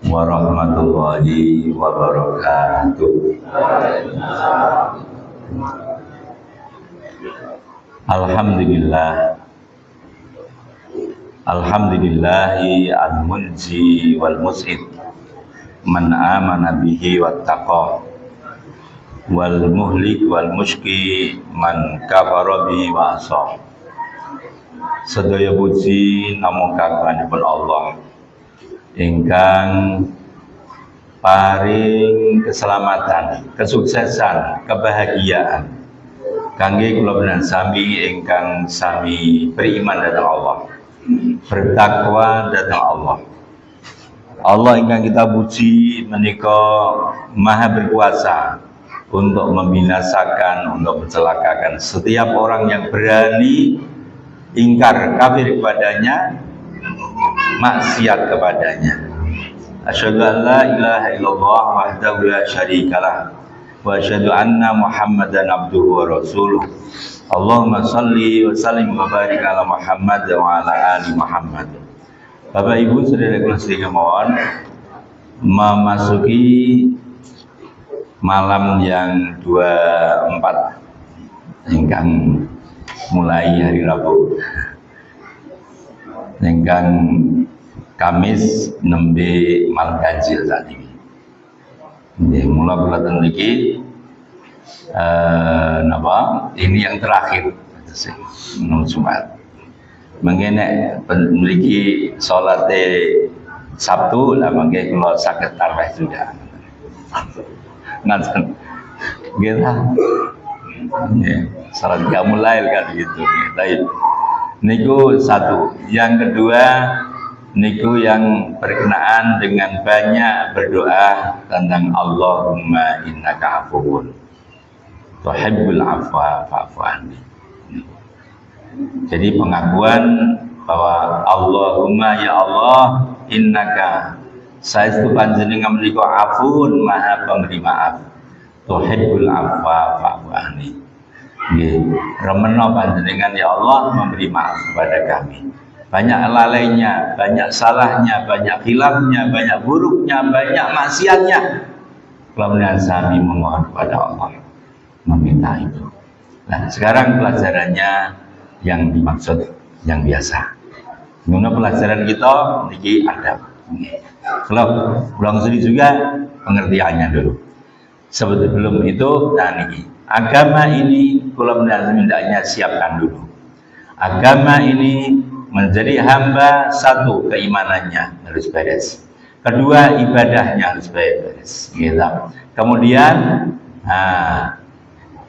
warahmatullahi wabarakatuh. Alhamdulillah, alhamdulillahi al-munji wal mus'id, man amana bihi wattaqa, wal muhlik wal mushki, man kafara bihi wa asa. Sedaya puji namung kagunganipun Allah ingkang paring keselamatan, kesuksesan, kebahagiaan kangge kula panjenengan sami ingkang sami beriman dhateng Allah, bertakwa dhateng Allah. Allah ingkang kita puji menika maha berkuasa untuk membinasakan, untuk mencelakakan setiap orang yang berani ingkar kafir kepadanya, maksiat kepadanya. Asyhadu an la ilaha illallah wahdahu la syarikalah wa asyhadu anna Muhammadan abduhu wa rasuluh. Allahumma shalli wa sallim wa barik ala Muhammad wa ala ali Muhammad. Bapak Ibu saudara sekalian, mohon memasuki malam yang 24 ingkang mulai hari Rabu ingkang Kamis nembe malam ganjil saat ini. Mula kula ten niki ini yang terakhir menurut Jumat. Mengene memiliki salat Sabtu lah mangke kula saged tarawih juga. Ngaten. Nggih ta? Salat qiyamul lail kan gitu. Baik. Niku satu. Yang kedua, niku yang berkenaan dengan banyak berdoa tentang Allahumma innaka afuwun tuhibbul afwa fa'fu anni. Jadi pengakuan bahwa Allahumma ya Allah innaka saestu panjenengan menika afun maha pemberi maaf, tuhibbul afwa fa'fu anni. Nggih, remena panjenengan ya Allah memberi maaf kepada kami. Banyak lalainya, banyak salahnya, banyak khilafnya, banyak buruknya, banyak maksiatnya. Kemudian kami memohon kepada Allah, meminta itu. Nah, sekarang pelajarannya yang dimaksud yang biasa. Gimana pelajaran kita niki adab. Kalau ulang sendiri juga pengertiannya dulu. Sebelum itu, nah niki agama ini kalau hendaknya siapkan dulu. Agama ini menjadi hamba, satu keimanannya harus beres, kedua ibadahnya harus beres, gitu. Kemudian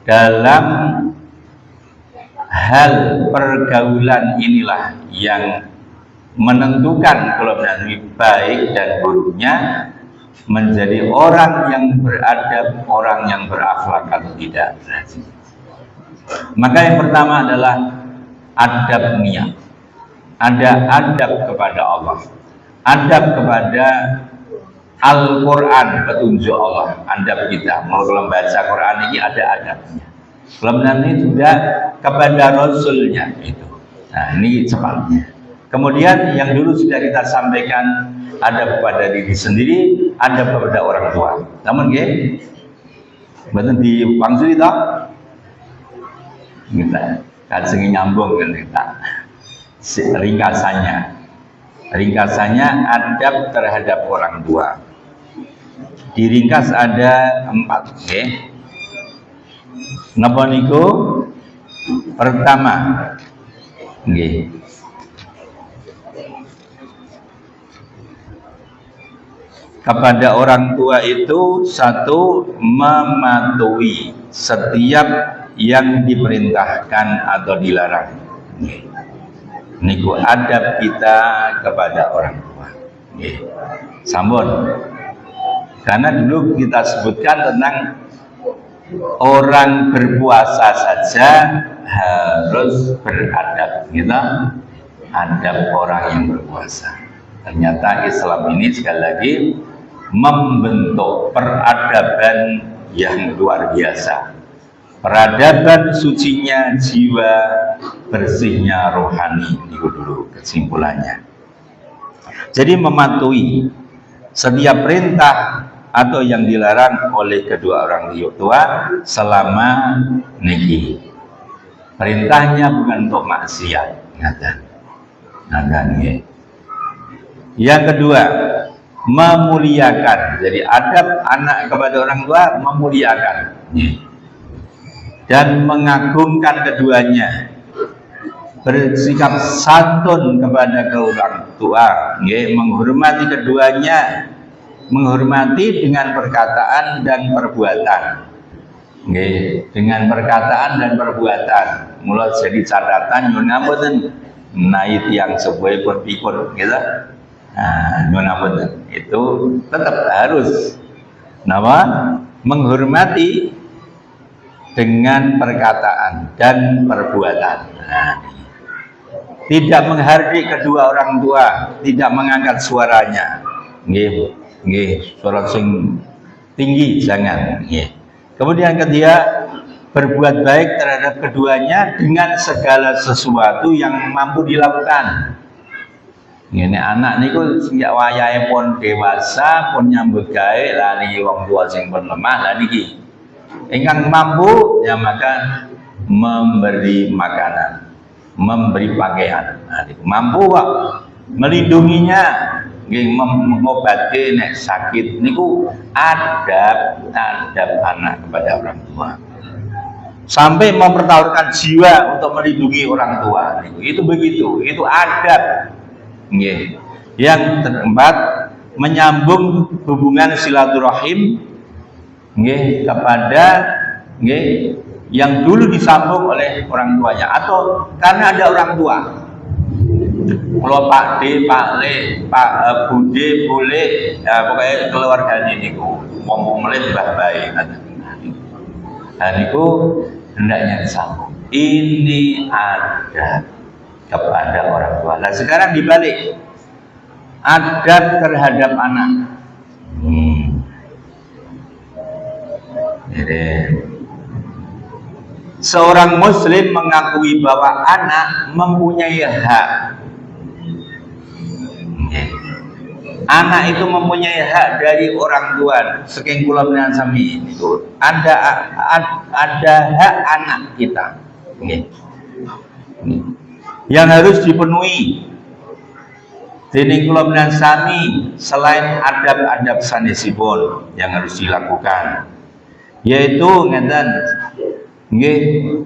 dalam hal pergaulan inilah yang menentukan kalau baik dan buruknya, menjadi orang yang beradab, orang yang berakhlak atau tidak. Maka yang pertama adalah adab niat. Ada adab kepada Allah, adab kepada Al-Quran, petunjuk Allah. Adab kita mau membaca Quran ini ada adabnya. Kemudian ini juga kepada Rasulnya itu. Nah ini cepatnya. Kemudian yang dulu sudah kita sampaikan, ada kepada diri sendiri, ada kepada orang tua. Namun nggih, mboten dipangsuli to? Kita kajeng nyambung kan kita. Ringkasannya adab terhadap orang tua. Diringkas ada 4, nggih. Napa niku? Pertama, nggih, kepada orang tua itu satu, mematuhi setiap yang diperintahkan atau dilarang. Niku adab kita kepada orang tua. Sampun. Karena dulu kita sebutkan tentang orang berpuasa saja harus beradab, gitu. Adab orang yang berpuasa. Ternyata Islam ini sekali lagi membentuk peradaban yang luar biasa. Peradaban sucinya jiwa, bersihnya rohani, itu dulu kesimpulannya. Jadi mematuhi setiap perintah atau yang dilarang oleh kedua orang tua selama niki. Perintahnya bukan untuk maksiat, ngaten. Yang kedua, memuliakan. Jadi adab anak kepada orang tua memuliakan dan mengagungkan keduanya, bersikap santun kepada orang tua, menghormati keduanya, menghormati dengan perkataan dan perbuatan, dengan perkataan dan perbuatan. Mulai jadi catatan nyuwun ngapunten naik yang sebuah pikun gitu. Nyuwun ngapunten itu tetap harus menghormati dengan perkataan dan perbuatan. Tidak menghardik kedua orang tua, tidak mengangkat suaranya, suara sing tinggi jangan. Kemudian ketiga, berbuat baik terhadap keduanya dengan segala sesuatu yang mampu dilakukan. Ini anak niku sejak wayahe pun dewasa pun nyambut gawe lah niki wong tua sing pun lemah lah niki. Ingkang mampu ya maka memberi makanan, memberi pakaian. Mampu kok melindunginya, mengobati nek sakit niku adab anak kepada orang tua. Sampai mempertaruhkan jiwa untuk melindungi orang tua. Itu begitu, itu adab. Yang keempat, menyambung hubungan silaturahim kepada yang dulu disambung oleh orang tuanya atau karena ada orang tua. Kalau Pak D, Pak Le, Pak Bude, boleh pokoknya keluarga ini ngomong melih baik. Dan itu hendaknya disambung. Ini ada kepada orang tua. Nah sekarang dibalik, adab terhadap anak. Jadi, seorang muslim mengakui bahwa anak mempunyai hak. Anak itu mempunyai hak dari orang tua. Saking kula menawi sami itu ada hak anak kita. Yang harus dipenuhi. Dening kula menawi sami selain adab-adab sanesipun yang harus dilakukan, yaitu ngeten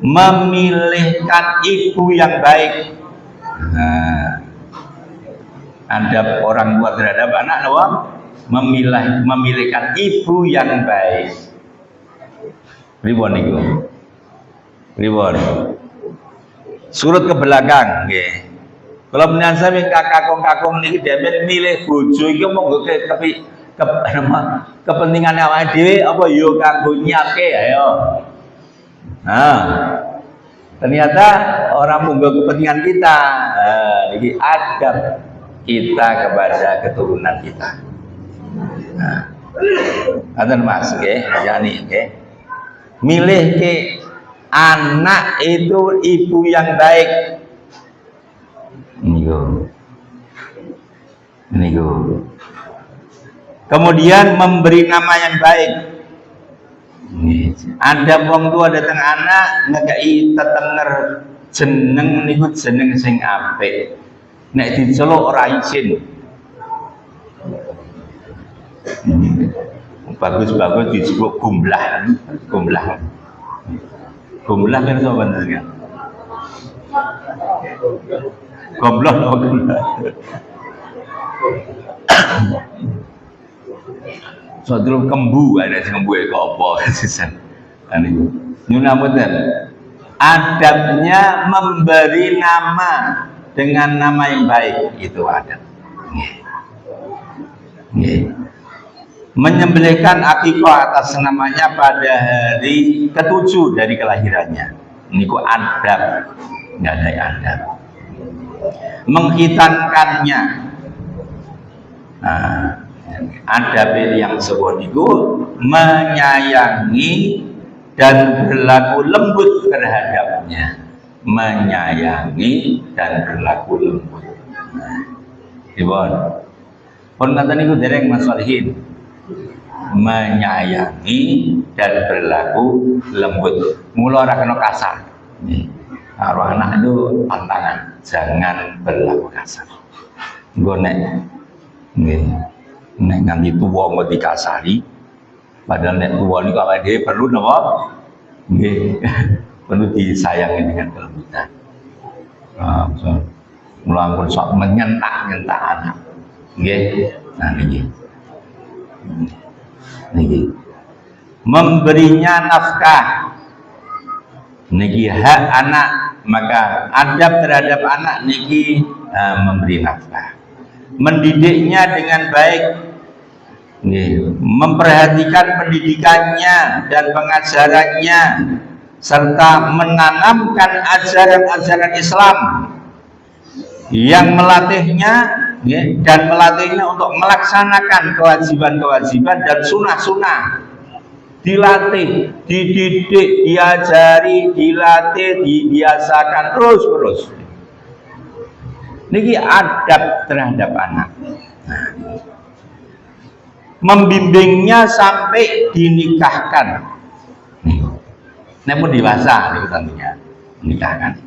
memilihkan ibu yang baik. Adab orang tua terhadap anak memilihkan ibu yang baik. Pripun niku? Pripun? Surut ke belakang nggih. Kalau menawi sami kakung-kakung niki dhewe milih bojo iki monggo kepentingan awake dhewe apa yo kanggo nyiapke ayo. Ternyata orang monggo kepentingan kita. Niki adab kita kepada keturunan kita. Aten Mas nggih, yani nggih. Milih ke anak itu ibu yang baik. Niku. Kemudian memberi nama yang baik. Ada wong tua datang anak ngekei tetenger jeneng niku jeneng sing apik. Nek diceluk ora izin. Bagus-bagus disebut gumlah. Gumlah kan sapa jenengan? Goblok apa gumlah? Sadurung kembu ada sing kembu apa sisan. Niku. Nyuwun ngapunten. Adabnya memberi nama dengan nama yang baik itu ada. Menyembelihkan akikah atas namanya pada hari ke-7 dari kelahirannya. Niku adab, nggak ada adab. Menghitankannya. Adab yang sebuah niku menyayangi dan berlaku lembut terhadapnya. Menyayangi dan berlaku lembut. Pun kata niku dereng masalihin menyayangi dan berlaku lembut. Mula ora kena kasar. Karo anak itu pantangan, jangan berlaku kasar. Nggo nek nganti tuwa mau dikasari, padahal nek tuwa niku awake dhewe perlu napa? Nggih, perlu disayangi dengan kelembutan. Mula pun sok menyentak-nyentak anak. Nggih. Nah niki. Niki. Memberinya nafkah. Niki hak anak, maka adab terhadap anak niki memberi nafkah. Mendidiknya dengan baik. Nggih. Memperhatikan pendidikannya dan pengajarannya serta menanamkan ajaran-ajaran Islam yang melatihnya dan melatihnya untuk melaksanakan kewajiban-kewajiban dan sunnah-sunnah. Dilatih, dididik, diajari, dilatih, dibiasakan terus-terus. Niki adab terhadap anak. Nah, membimbingnya sampai dinikahkan. Namun dewasa itu tentunya menikahkan.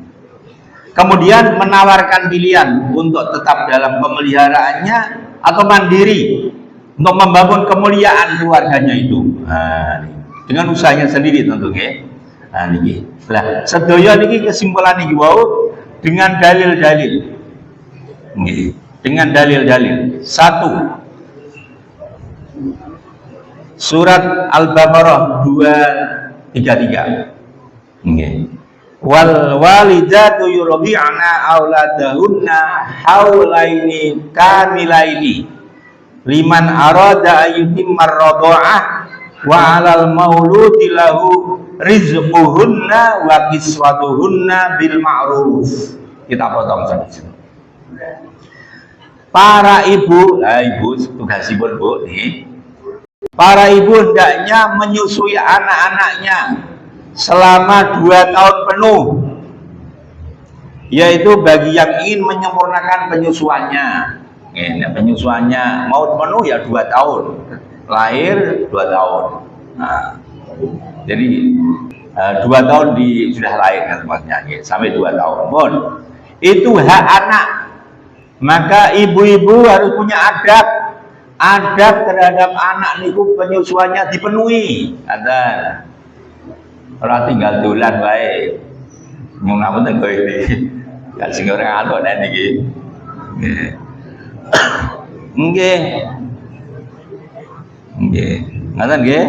Kemudian menawarkan pilihan untuk tetap dalam pemeliharaannya atau mandiri untuk membangun kemuliaan keluarganya itu. Nah, dengan usahanya sendiri tentunya. Nah, niki. Lah, sedaya niki kesimpulan niki wau dengan dalil-dalil. Nggih, dengan dalil-dalil. 1. Surat Al-Baqarah 233. Nggih. Wal walidatu yurdi'na auladahunna haulaini kamilaini liman arada ayyutimar radha'ah wa 'alal mauludi lahu rizquhunna wa kiswatuhunna bil ma'ruf. Kita potong saja. Para ibu, ibu tugasipun Bu nih. Para ibu hendaknya menyusui anak-anaknya selama 2 tahun penuh, yaitu bagi yang ingin menyempurnakan penyusuannya. Penyusuannya mau penuh ya 2 tahun, lahir 2 tahun. Nah, jadi 2 tahun sudah lahir kan maksudnya, sampai 2 tahun pun itu hak anak. Maka ibu-ibu harus punya adab terhadap anak niku, penyusuannya dipenuhi. Ada orang tinggal dolan baik, mau ngapain kau ini? Kasih orang anak nanti gini. Nggih, ngaten nggih.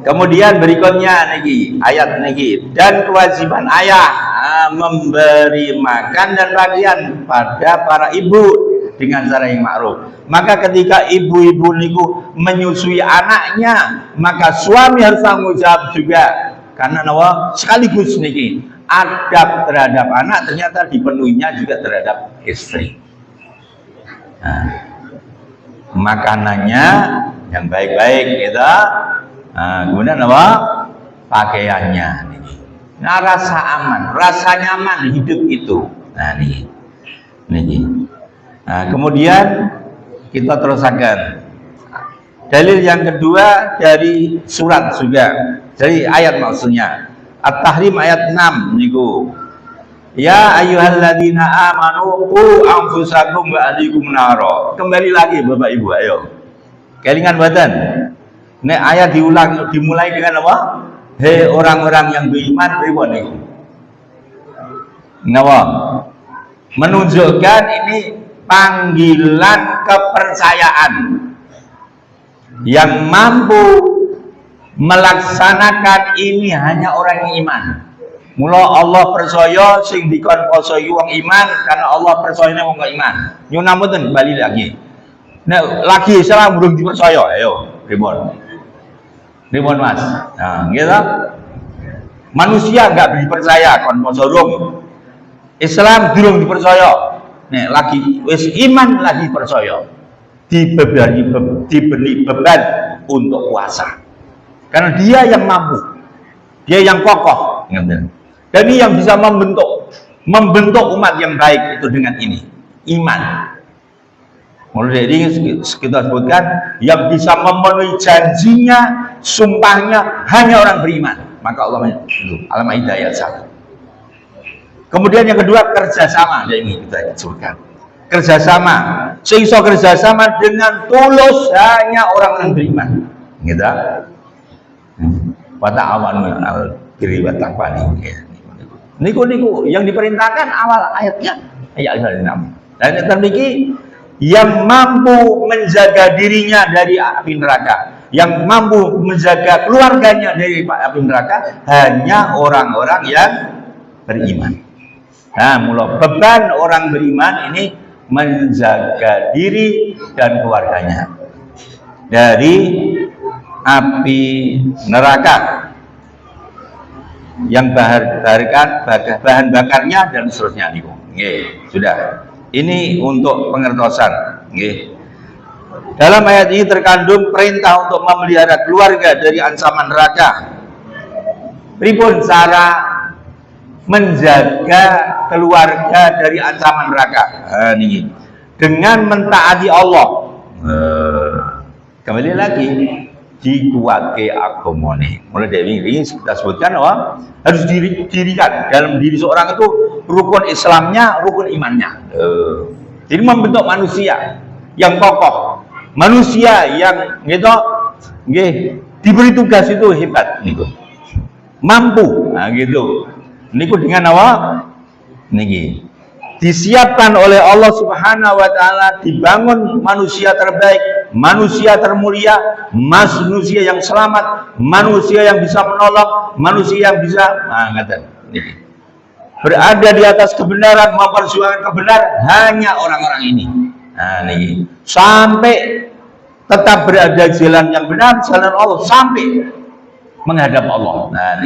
Kemudian berikutnya niki ayat niki, dan kewajiban ayah memberi makan dan pakaian pada para ibu dengan cara yang ma'ruf. Maka ketika ibu-ibu niku menyusui anaknya, maka suami harus tanggung jawab juga. Karena nawa sekaligus niki adab terhadap anak ternyata dipenuhinya juga terhadap istri. Nah, makanannya yang baik-baik kita. Nah, kemudian apa? Pakaiannya niki. Nah, rasa aman, rasa nyaman hidup itu. Nah, niki. Nah, kemudian kita terusakan dalil yang kedua dari surat juga, dari ayat maksudnya At-Tahrim ayat 6 niku. Ya ayyuhalladzina amanu qu anfusakum wa ahlikum naro. Kembali lagi Bapak Ibu, ayo. Kelingan badan. Nek ayat dimulai dengan apa? Hei orang-orang yang beriman, pripun niku? Napa? Menunjukkan ini panggilan kepercayaan yang mampu melaksanakan ini hanya orang yang iman. Mula Allah percaya sing dikon poso wong iman karena Allah percaya wong iman. Nyun mboten bali lagi. Nek lagi Islam belum dipercaya, ayo pripun? Pripun Mas? Nah, gitu. Manusia enggak dipercaya kon poso rung. Islam durung dipercaya. Nek lagi wis iman lagi percaya. Diberi beban untuk puasa. Karena dia yang mampu. Dia yang kokoh. Dan ini yang bisa membentuk umat yang baik itu dengan ini, iman. Mulai dari ini kita sebutkan yang bisa memenuhi janjinya, sumpahnya hanya orang beriman. Maka Allah itu Al-Maidah ayat 1. Kemudian yang kedua kerjasama, yang ini kita sebutkan. Kerjasama, seiso kerjasama dengan tulus hanya orang-orang beriman. Gitu. Wa ta'awanu 'alal birri wat taqwa. Niku yang diperintahkan awal ayatnya ayat 6. Dan termiki yang mampu menjaga dirinya dari api neraka, yang mampu menjaga keluarganya dari api neraka hanya orang-orang yang beriman. Nah, mula beban orang beriman ini menjaga diri dan keluarganya dari api neraka yang bahan bakarnya dan seterusnya. Sudah. Ini untuk pengertosan. Dalam ayat ini terkandung perintah untuk memelihara keluarga dari ancaman neraka. Pripun cara menjaga keluarga dari ancaman neraka? Ini dengan mentaati Allah. Kembali lagi dikuatke agamane. Mulai dari ini kita sebutkan harus didirikan dalam diri seorang itu rukun Islamnya, rukun imannya. Jadi membentuk manusia yang kokoh, manusia yang gitu, diberi tugas itu hebat, gitu. Mampu, nah gitu. Niku dengan apa? Niki disiapkan oleh Allah Subhanahu wa taala, dibangun manusia terbaik, manusia termulia, manusia yang selamat, manusia yang bisa menolong, manusia yang bisa berada di atas kebenaran, memperjuangkan kebenaran hanya orang-orang ini. Nah, niki sampai tetap berada di jalan yang benar, jalan Allah sampai menghadap Allah. Nah,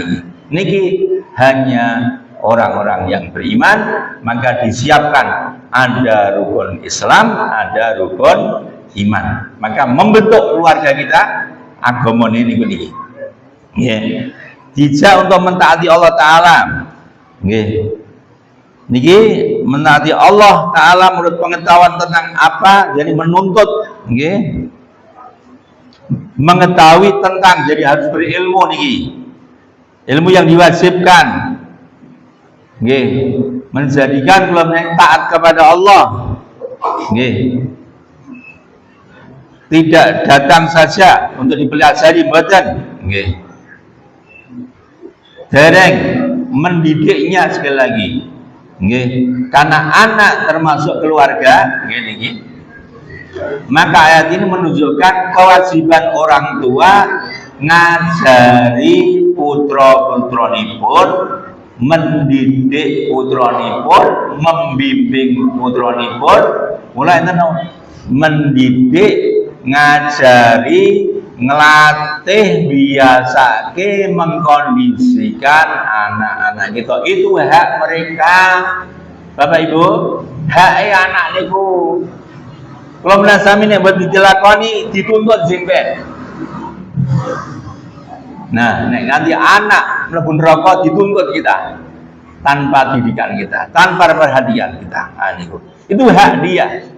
niki hanya orang-orang yang beriman, maka disiapkan ada rukun Islam, ada rukun iman. Maka membentuk keluarga kita agama ini. Dijak untuk mentaati Allah Ta'ala. Niki mentaati Allah Ta'ala menurut pengetahuan tentang apa, jadi menuntut, mengetahui tentang, jadi harus berilmu niki. Ilmu yang diwajibkan. Menjadikan keluarga taat kepada Allah. Tidak datang saja untuk dipelajari badan. Dereng mendidiknya sekali lagi. Karena anak termasuk keluarga. Maka ayat ini menunjukkan kewajiban orang tua ngajari putra-putranipun, mendidik putranipun, membimbing putranipun, mulai mendidik, ngajari, ngelatih, biasake, mengkondisikan anak-anak kita. Itu hak mereka, Bapak Ibu, hak anak niku. Kalau menasami nek buat dilakoni dituntut jengben. Nah, nek nanti anak mlebu neraka dituntut kita tanpa didikan kita, tanpa perhatian kita. Nah, itu hak dia.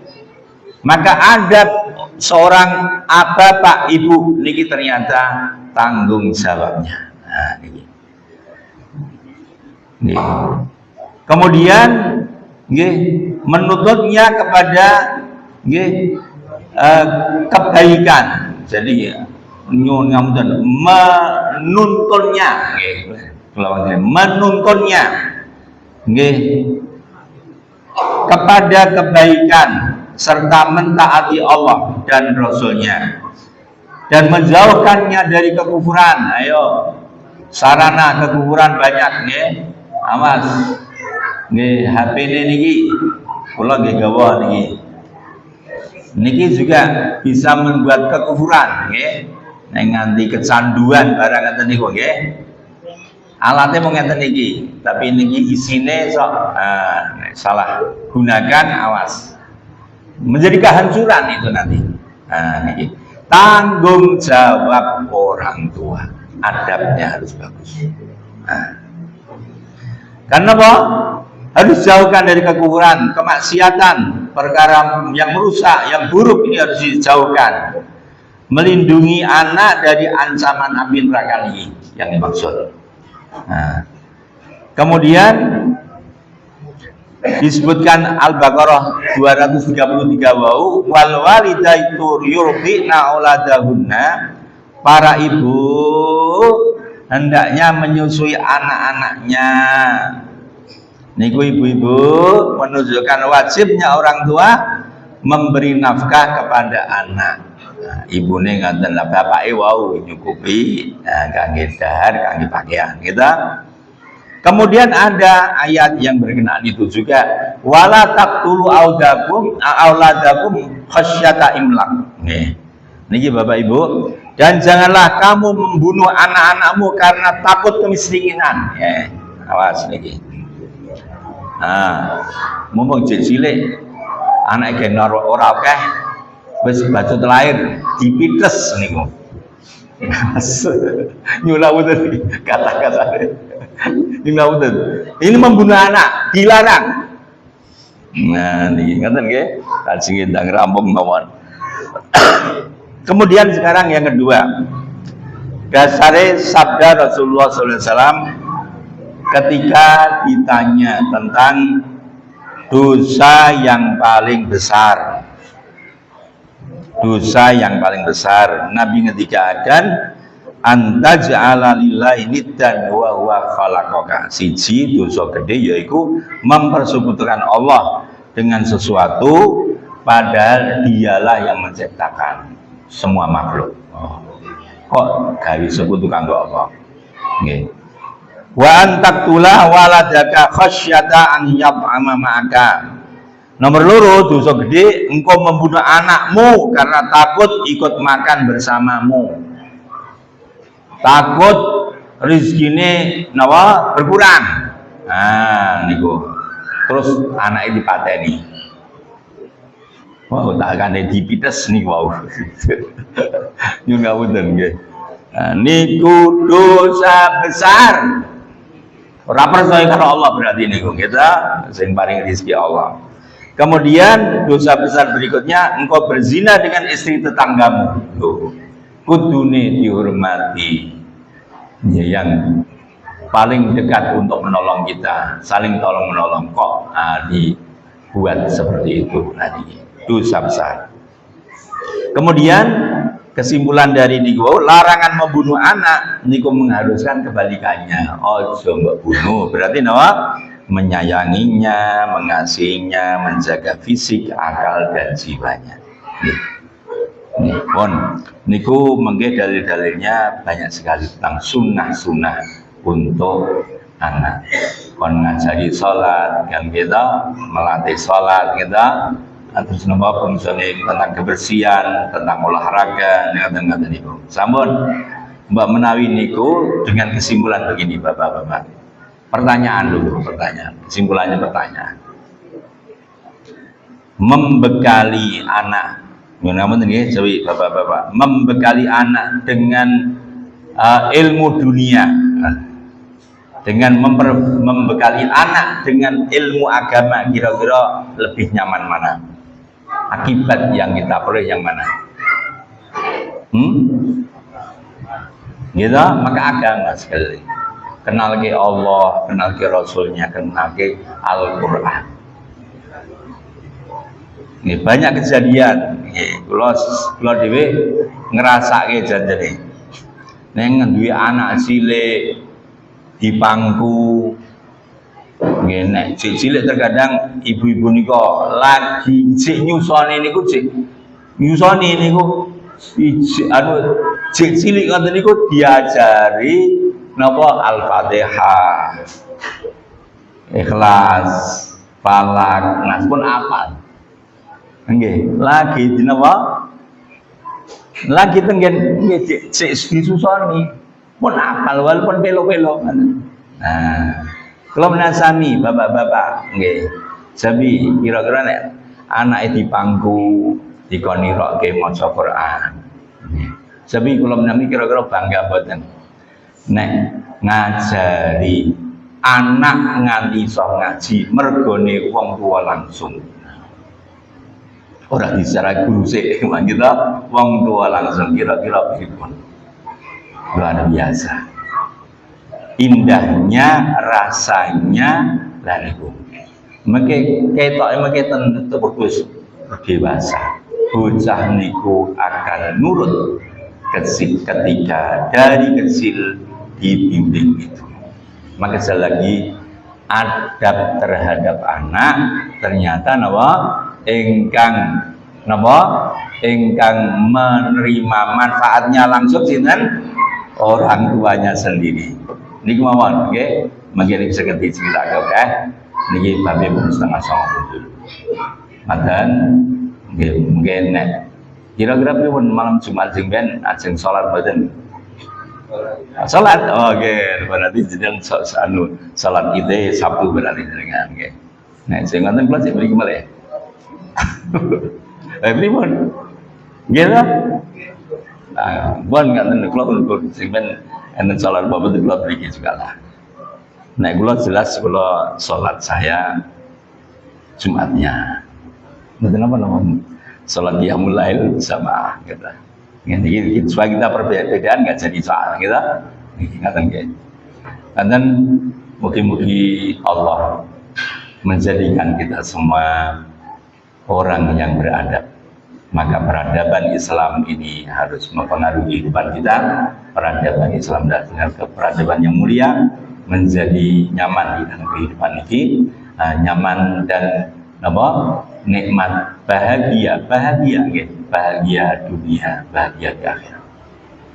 Maka ada seorang bapak ibu niki ternyata tanggung jawabnya. Nah, niki. Kemudian menuntutnya kepada kebaikan. Jadi menuntunnya, menuntunnya kepada kebaikan serta mentaati Allah dan Rasulnya dan menjauhkannya dari kekufuran. Ayo, sarana kekufuran banyak awas HP niki kula nggih gawa niki juga bisa membuat kekufuran nganti kecanduan barang ngeten niku alatnya mau ngeten niki, tapi niki isine sok salah gunakan, awas menjadi kehancuran itu nanti. Niki tanggung jawab orang tua, adabnya harus bagus. Karena apa? harus jauhkan dari kekufuran, kemaksiatan, perkara yang merusak, yang buruk ini harus dijauhkan. Melindungi anak dari ancaman api neraka ini yang dimaksud. Nah, kemudian disebutkan Al-Baqarah 233 wau wal walidaitu yurdi'na auladahunna, para ibu hendaknya menyusui anak-anaknya. Niku ibu-ibu menunjukkan wajibnya orang tua memberi nafkah kepada anak. Nah, ibune ngaten lah bapake wau nyukupi, kangge dahar, kangge pakaian, gitu. Kemudian ada ayat yang berkenaan itu juga, wala taqtulu auladakum khasyata imlaq. Nih, niki Bapak Ibu, dan janganlah kamu membunuh anak-anakmu karena takut kemiskinan. Awas niki. Nah, mumpung cilik anak genor ora akeh wis bacot lahir dipites niku. Nyulah betul kata-kata. Ini membunuh anak dilarang. Nah, niki ngoten nggih, kajeng ndang rampung mawon. Kemudian sekarang yang kedua, dasare sabda Rasulullah SAW ketika ditanya tentang dosa yang paling besar. Dosa yang paling besar, Nabi ngendikaken antaj'ala lillahi niddan wa huwa khalaqaka. Siji dosa gede yaiku mempersekutukan Allah dengan sesuatu padahal dialah yang menciptakan semua makhluk. Kok gawe sekutu kanggo apa? Nggih. Wa antaktula waladaka khasyata an yat'ama ma'aka. Nomor loro dosa gede engkau membunuh anakmu karena takut ikut makan bersamamu. Takut rezekine napa berkurang. Nah niku. Terus anake dipateni. Wow, tak akan dipites niku wau. Nyun ngawunden nggih. Nah, niku dosa besar. Ora percaya karo Allah berarti niku kita sing paring rezeki Allah. Kemudian dosa besar berikutnya engkau berzina dengan istri tetanggamu. Tuh. Kudune dihormati. Ya, yang paling dekat untuk menolong kita, saling tolong menolong kok dibuat seperti itu tadi. Dosa besar. Kemudian kesimpulan dari niku larangan membunuh anak niku mengharuskan kebalikannya. Ojo mbok bunuh, berarti napa? Menyayanginya, mengasihinya, menjaga fisik, akal dan jiwanya. Nih, pun niku mengke dalil-dalilnya banyak sekali tentang sunnah-sunnah untuk anak. Kon ngajari sholat, kan kita melatih sholat kita. Terus napa misalnya tentang kebersihan, tentang olahraga, ngaten-ngaten niku. Sampun Mbak menawi niku dengan kesimpulan begini Bapak-bapak. Pertanyaan dulu, pertanyaan. Kesimpulannya pertanyaan. Membekali anak, namun ini jadi Bapak-bapak, membekali anak dengan ilmu dunia, dengan membekali anak dengan ilmu agama, kira-kira lebih nyaman mana? Akibat yang kita peroleh yang mana? Gitu, maka agama sekali. Kenal ke Allah, kenal ke Rasulnya, kenal ke Al-Quran. Ini banyak kejadian. Kalau dewe ngerasa ke jadinya. Neng duwe anak cilik di pangku. Nek cilik terkadang ibu-ibu niko lagi cik nyusoni niku cik nyusoni niku cik cilik ngoten niku diajari napa Al-Fatihah, Ikhlas, Falak, Nas pun apa? Nggih, lagi di napa? Lagi tenggen nggih cik disusoni pun apal walaupun pelo-pelo. Nah, kalau menasami bapak-bapak nggih. Jadi kira-kira nek anake dipangku dikoni rokke maca Quran. Jadi kalau menami kira-kira bangga boten. Nek ngajari anak nganti iso ngaji mergone wong tua langsung. Ora bicara guru sik, kita wong tua langsung kira-kira pripun. Luar biasa. Indahnya, rasanya lah niku. Mengke ketok mengke tentu bagus dewasa. Bocah niku akan nurut ketika dari kecil dibimbing itu. Maka sekali lagi adab terhadap anak ternyata ingkang menerima manfaatnya langsung sinten orang tuanya sendiri. Niki mawon nggih, mangke bisa cerita oke. Niki babe pun setengah 9 Madan nggih mungkin nek kira-kira pripun malam Jumat sing ben ajeng salat mboten? Salat. Oke, berarti jenengan salat kita Sabtu berarti jenengan nggih. Nek sing ngoten kula sik mriki malih. Pripun? Nggih ta? Bon ngoten kula pun sing ben enten salat bapak kula mriki juga lah. Nek kula jelas kula salat saya Jumatnya. Mboten apa namanya? Salat qiyamul lail sama kita. Ini supaya kita perbedaan nggak jadi soal kita. Ingatkan nggih. Dan mugi-mugi Allah menjadikan kita semua orang yang beradab. Maka peradaban Islam ini harus mempengaruhi kehidupan kita. Peradaban Islam dengan peradaban yang mulia menjadi nyaman di dalam kehidupan ini, nyaman dan nikmat, bahagia dunia, bahagia di akhirat.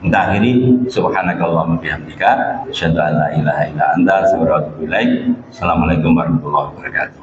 Entah ini subhanakallahumma bihamdika asyhadu an la ilaha illa anta astaghfiruka wa atubu ilaik. Assalamualaikum warahmatullahi wabarakatuh.